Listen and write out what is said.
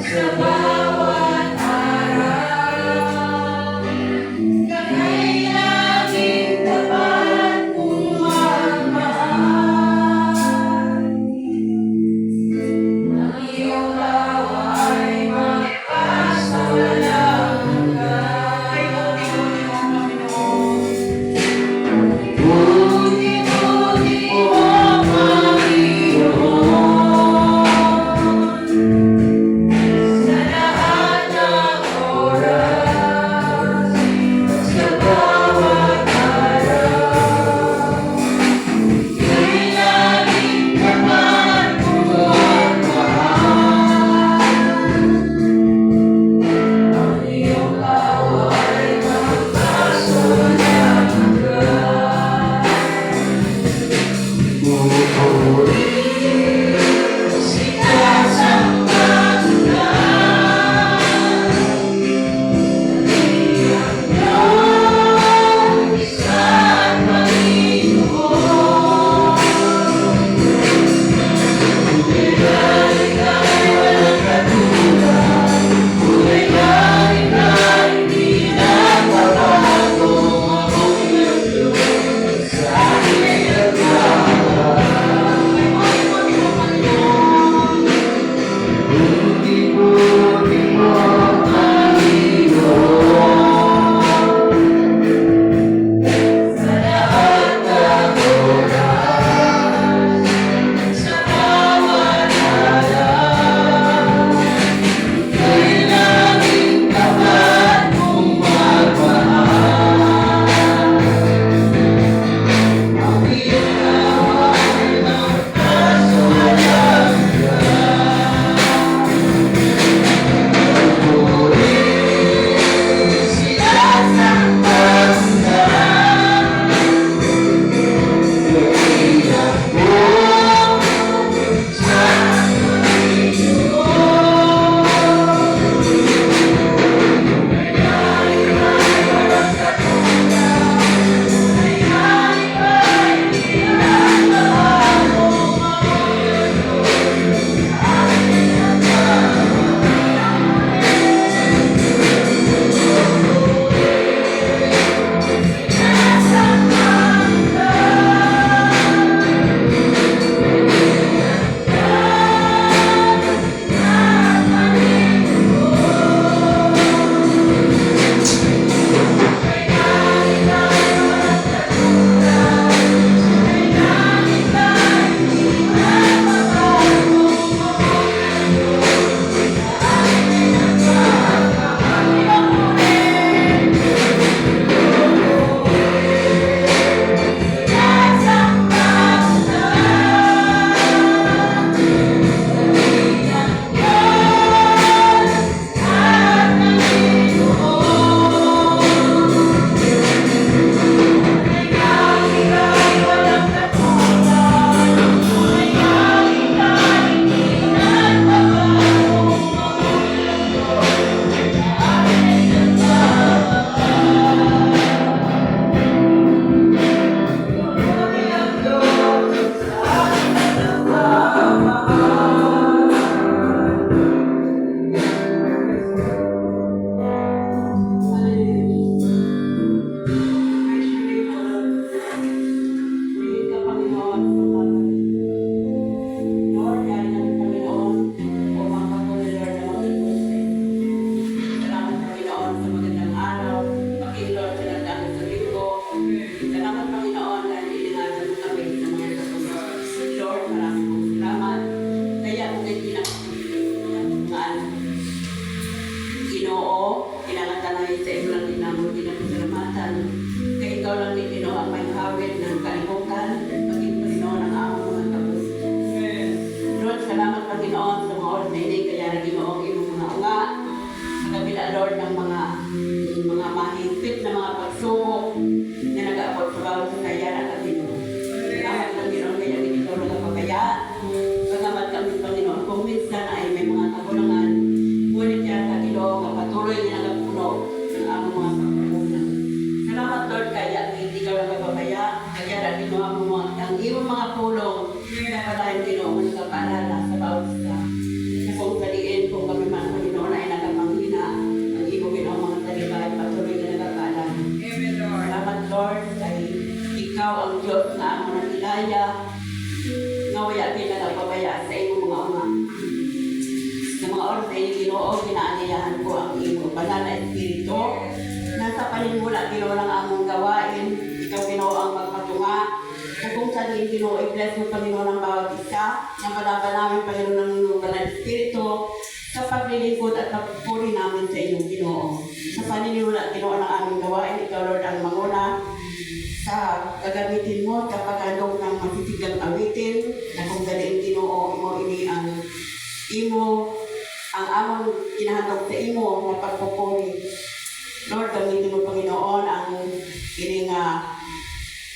sa bawat araw. Kay laging tapat mong magmahal. Ang iyong tawa ay magpasawalang hanggan. Buti-buti mo, Panginoon, sa lahat ng oras, sa bawat araw. Kay laging tapat mong magmahal. Ang iyong tawa ay magpasawalang hanggan. Sinasamba kita, Iyong Diyos at Panginoon. Buhay ka walang katulad, buhay ka hindi nagbabago. Ang iyong Diyos sa aking buti-buti mo, Panginoon, sa lahat ng oras, sa bawat araw. Kay laging tapat mong magmahal. Ang iyong tawa ay magpasawalang Ginoo, kinakatanayan sa imo lang dinamo dinapasalamatan. Kay ikaw lang ni Ginoo ang may hawid ng kalimutan, maging Panginoon ang among mga kabus. Lord, salamat Panginoon sa mga oras na ini, kaya na Ginoo ang imong mga unga. Sa kabila, Lord, ng mga mahigpit na mga pagsubok na nag-aabot sa bawat kakayanan at Ginoo. Salamat Panginoon, kaya ikaw lang ang papayaan. Salamat kami Panginoon, kung minsan ay may mga kakulangan, ngunit yata Ginoo nga patuloy niya nagpuno ng among mga pagkukulang. Salamat Lord, kaya hindi ka lang kapapaya, kaya na Ginoo ang iyong mga pulong na palayan Ginoo mo nagkapaalala sa bawat isa. Sa kung saliin kung kami man iyo Ginoo, ginaanyayahan ko ang imo banal na espiritu. Nasa panimula Ginoo ng among gawain, ikaw Ginoo ang magpatunga. Kung sa din Ginoo, i-bless mo Panginoon ng bawat isa, ng panaba namin Panginoon ng iyong banal na espiritu, sa paglilingkod at pagpupuri namin sa iyong Ginoo. Sa paniniwala Ginoo ng aming gawain, ikaw Lord ang manguna sa gagamitin mo sa paghandog ng masisigang awitin na kung galing Ginoo mo ini ang imo ang among ginahandog sa imo na pagpupuri. Lord, gamitin mo Panginoon ang ini nga